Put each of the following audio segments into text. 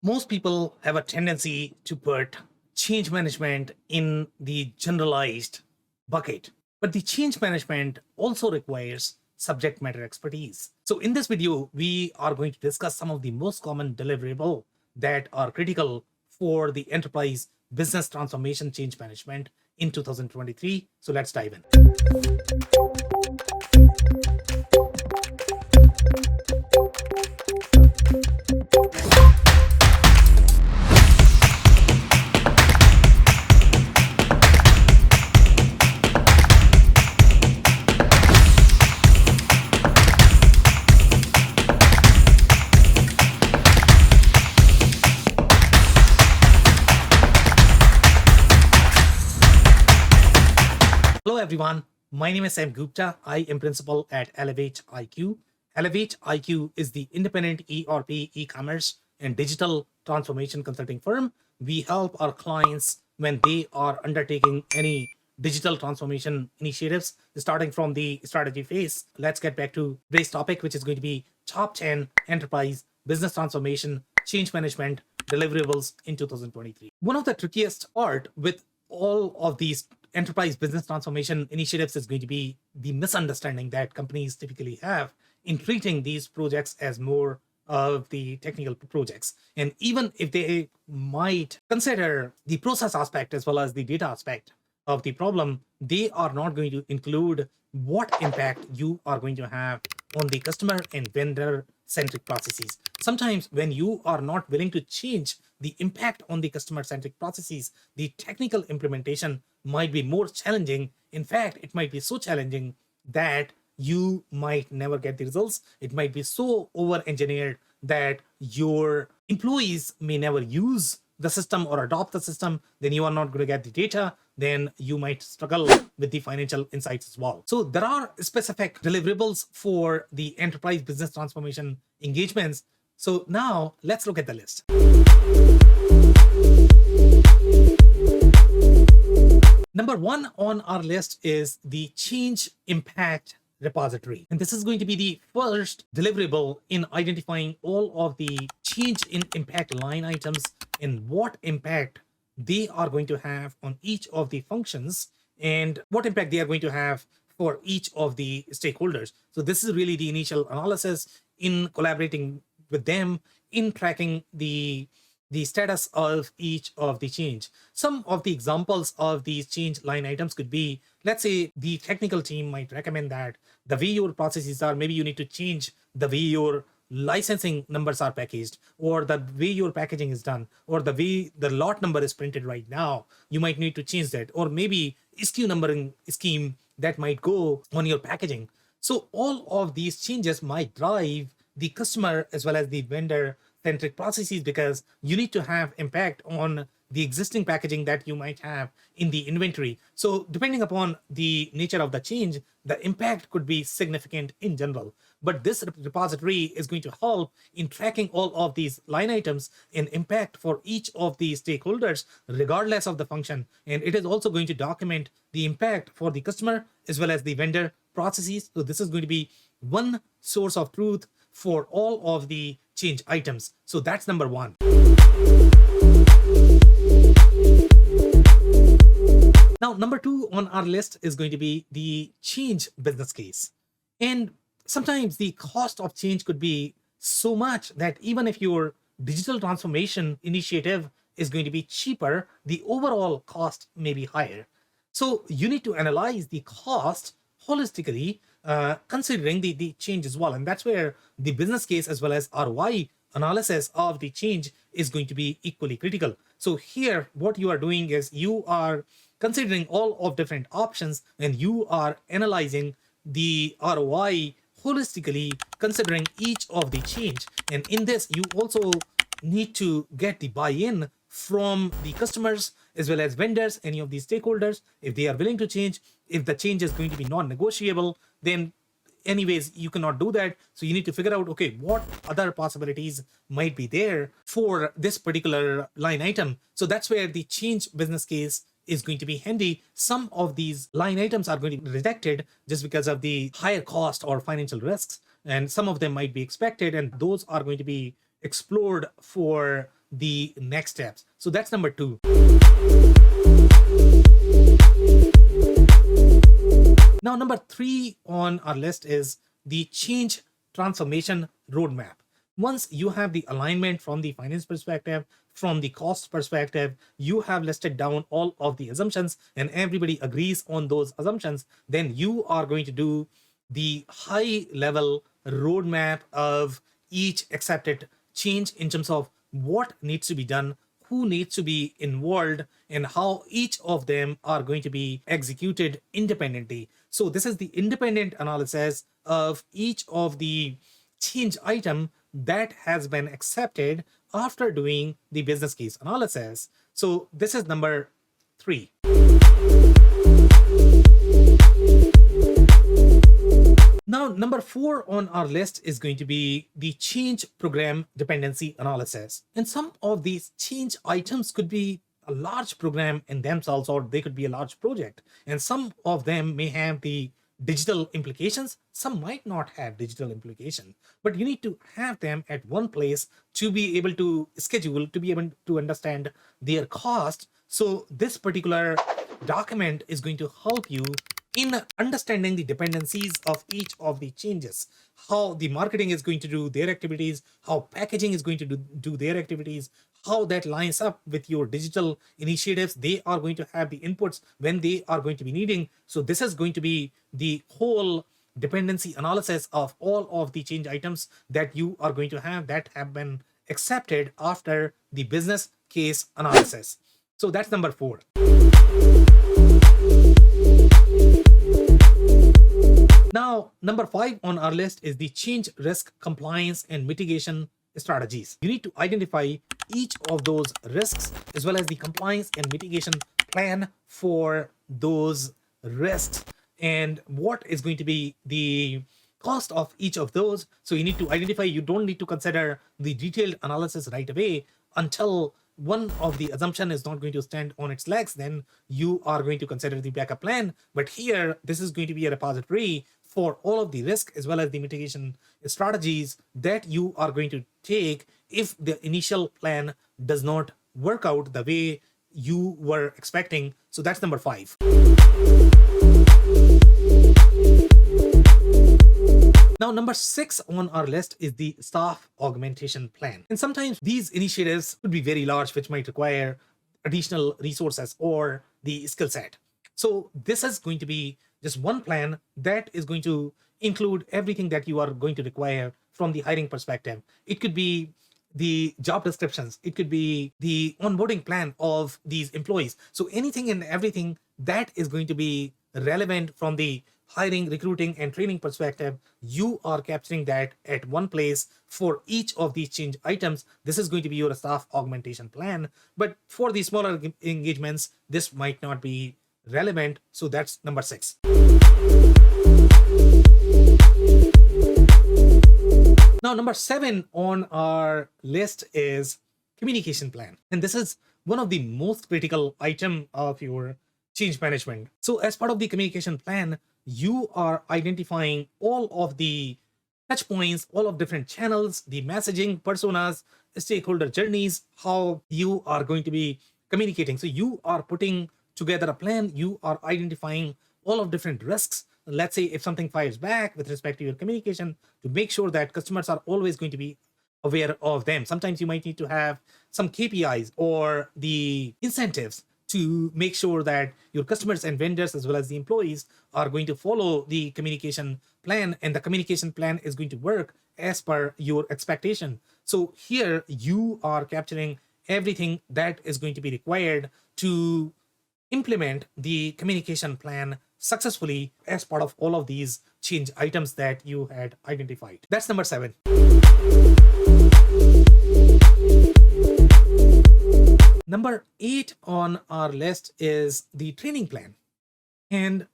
Most people have a tendency to put change management in the generalized bucket, but the change management also requires subject matter expertise. So in this video, we are going to discuss some of the most common deliverables that are critical for the enterprise business transformation change management in 2023. So let's dive in. Hello everyone, my name is Sam Gupta. I am principal at ElevatIQ. ElevatIQ is the independent ERP, e-commerce, and digital transformation consulting firm. We help our clients when they are undertaking any digital transformation initiatives, starting from the strategy phase. Let's get back to today's topic, which is going to be top 10 enterprise business transformation change management deliverables in 2023. One of the trickiest part with all of these enterprise business transformation initiatives is going to be the misunderstanding that companies typically have in treating these projects as more of the technical projects. And even if they might consider the process aspect as well as the data aspect of the problem, they are not going to include what impact you are going to have on the customer and vendor centric processes. Sometimes when you are not willing to change the impact on the customer centric processes, the technical implementation might be more challenging. In fact, it might be so challenging that you might never get the results. It might be so over engineered that your employees may never use the system or adopt the system. Then you are not going to get the data. Then you might struggle with the financial insights as well. So there are specific deliverables for the enterprise business transformation engagements. So now let's look at the list. Number one on our list is the change impact repository. And this is going to be the first deliverable in identifying all of the change in impact line items and what impact they are going to have on each of the functions and what impact they are going to have for each of the stakeholders. So this is really the initial analysis in collaborating with them in tracking the status of each of the change. Some of the examples of these change line items could be, let's say the technical team might recommend that the way your processes are, maybe you need to change the way your licensing numbers are packaged, or the way your packaging is done, or the way the lot number is printed right now. You might need to change that, or maybe SKU numbering scheme that might go on your packaging. So all of these changes might drive the customer as well as the vendor centric processes, because you need to have impact on the existing packaging that you might have in the inventory. So depending upon the nature of the change, the impact could be significant in general. But this repository is going to help in tracking all of these line items and impact for each of the stakeholders, regardless of the function. And it is also going to document the impact for the customer as well as the vendor processes. So this is going to be one source of truth for all of the change items. So that's number one. Now, number two on our list is going to be the change business case. And sometimes the cost of change could be so much that even if your digital transformation initiative is going to be cheaper, the overall cost may be higher. So you need to analyze the cost holistically, considering the change as well. And that's where the business case as well as ROI analysis of the change is going to be equally critical. So here, what you are doing is you are considering all of different options and you are analyzing the ROI holistically, considering each of the change. And in this, you also need to get the buy-in from the customers as well as vendors, any of these stakeholders. If they are willing to change, if the change is going to be non-negotiable, then anyways you cannot do that. So you need to figure out, okay, what other possibilities might be there for this particular line item. So that's where the change business case is going to be handy. Some of these line items are going to be rejected just because of the higher cost or financial risks, and some of them might be expected, and those are going to be explored for the next steps. So that's number 2. Now, number 3 on our list is the change transformation roadmap. Once you have the alignment from the finance perspective, from the cost perspective, you have listed down all of the assumptions and everybody agrees on those assumptions, then you are going to do the high level roadmap of each accepted change in terms of what needs to be done, who needs to be involved, and how each of them are going to be executed independently. So this is the independent analysis of each of the change item that has been accepted after doing the business case analysis. So this is number 3. Now, number 4 on our list is going to be the change program dependency analysis. And some of these change items could be a large program in themselves, or they could be a large project. And some of them may have the digital implications, some might not have digital implication, but you need to have them at one place to be able to schedule, to be able to understand their cost. So this particular document is going to help you in understanding the dependencies of each of the changes, how the marketing is going to do their activities, how packaging is going to do their activities, how that lines up with your digital initiatives. They are going to have the inputs when they are going to be needing. So this is going to be the whole dependency analysis of all of the change items that you are going to have that have been accepted after the business case analysis. So that's number 4. Now, number 5 on our list is the change risk compliance and mitigation strategies. You need to identify each of those risks as well as the compliance and mitigation plan for those risks and what is going to be the cost of each of those. So you need to identify, you don't need to consider the detailed analysis right away until one of the assumption is not going to stand on its legs, then you are going to consider the backup plan. But here, this is going to be a repository for all of the risk as well as the mitigation strategies that you are going to take if the initial plan does not work out the way you were expecting. So that's number 5. Now, number 6 on our list is the staff augmentation plan. And sometimes these initiatives could be very large, which might require additional resources or the skill set. So this is going to be just one plan that is going to include everything that you are going to require from the hiring perspective. It could be the job descriptions. It could be the onboarding plan of these employees. So anything and everything that is going to be relevant from the hiring, recruiting, and training perspective, you are capturing that at one place for each of these change items. This is going to be your staff augmentation plan. But for the smaller engagements, this might not be relevant. So that's number 6. Now, number 7 on our list is communication plan. And this is one of the most critical item of your change management. So as part of the communication plan, you are identifying all of the touch points, all of different channels, the messaging, personas, stakeholder journeys, how you are going to be communicating. So you are putting together a plan, you are identifying all of different risks. Let's say if something fires back with respect to your communication, to make sure that customers are always going to be aware of them. Sometimes you might need to have some KPIs or the incentives to make sure that your customers and vendors as well as the employees are going to follow the communication plan, and the communication plan is going to work as per your expectation. So here you are capturing everything that is going to be required to implement the communication plan successfully as part of all of these change items that you had identified. That's number 7. Number 8 on our list is the training plan. And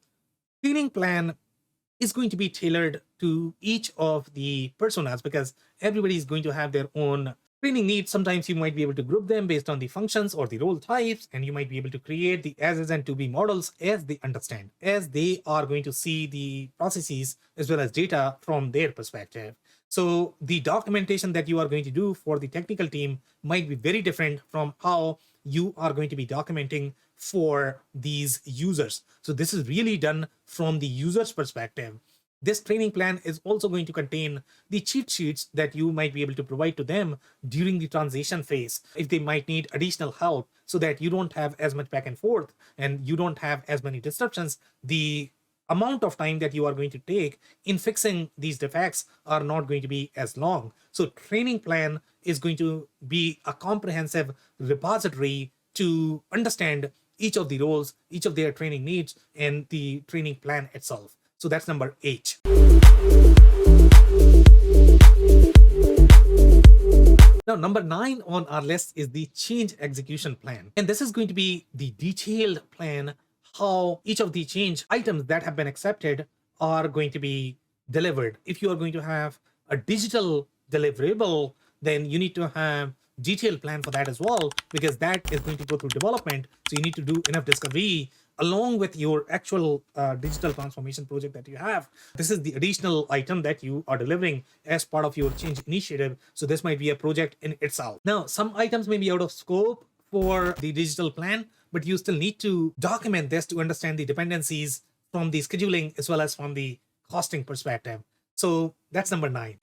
training plan is going to be tailored to each of the personas because everybody is going to have their own training needs. Sometimes you might be able to group them based on the functions or the role types, and you might be able to create the as is and to be models as they understand, as they are going to see the processes as well as data from their perspective. So the documentation that you are going to do for the technical team might be very different from how you are going to be documenting for these users. So this is really done from the user's perspective. This training plan is also going to contain the cheat sheets that you might be able to provide to them during the transition phase if they might need additional help, so that you don't have as much back and forth and you don't have as many disruptions. The amount of time that you are going to take in fixing these defects are not going to be as long. So training plan is going to be a comprehensive repository to understand each of the roles, each of their training needs, and the training plan itself. So that's number 8. Now, number 9 on our list is the change execution plan. And this is going to be the detailed plan how each of the change items that have been accepted are going to be delivered. If you are going to have a digital deliverable, then you need to have detailed plan for that as well, because that is going to go through development. So you need to do enough discovery along with your actual digital transformation project that you have. This is the additional item that you are delivering as part of your change initiative. So this might be a project in itself. Now, some items may be out of scope for the digital plan, but you still need to document this to understand the dependencies from the scheduling as well as from the costing perspective. So that's number 9.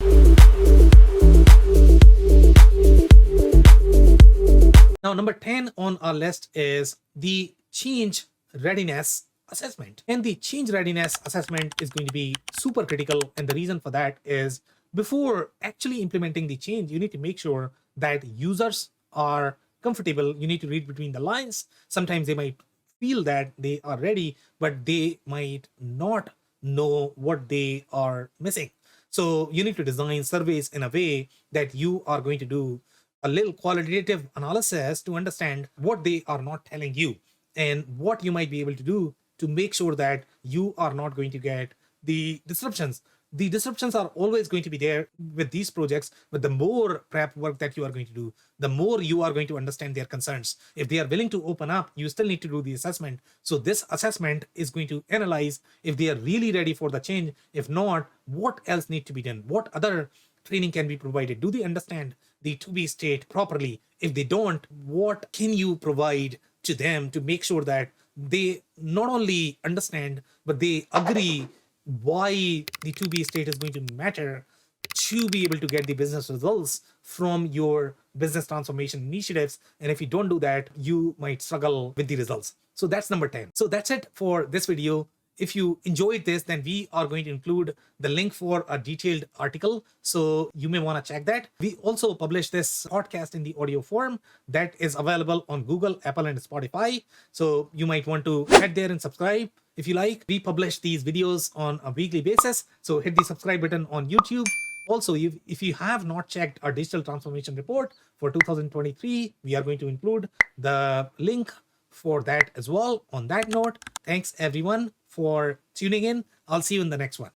Now, number 10 on our list is the change readiness assessment. And the change readiness assessment is going to be super critical. And the reason for that is, before actually implementing the change, you need to make sure that users are comfortable. You need to read between the lines. Sometimes they might feel that they are ready, but they might not know what they are missing. So you need to design surveys in a way that you are going to do a little qualitative analysis to understand what they are not telling you and what you might be able to do to make sure that you are not going to get the disruptions. The disruptions are always going to be there with these projects, but the more prep work that you are going to do, the more you are going to understand their concerns. If they are willing to open up, you still need to do the assessment. So this assessment is going to analyze if they are really ready for the change. If not, what else needs to be done? What other training can be provided? Do they understand the to-be state properly? If they don't, what can you provide to them to make sure that they not only understand, but they agree why the to-be state is going to matter to be able to get the business results from your business transformation initiatives. And if you don't do that, you might struggle with the results. So that's number 10. So that's it for this video. If you enjoyed this, then we are going to include the link for a detailed article. So you may want to check that. We also publish this podcast in the audio form that is available on Google, Apple, and Spotify. So you might want to head there and subscribe if you like. We publish these videos on a weekly basis. So hit the subscribe button on YouTube. Also, if you have not checked our digital transformation report for 2023, we are going to include the link for that as well. On that note, thanks everyone for tuning in. I'll see you in the next one.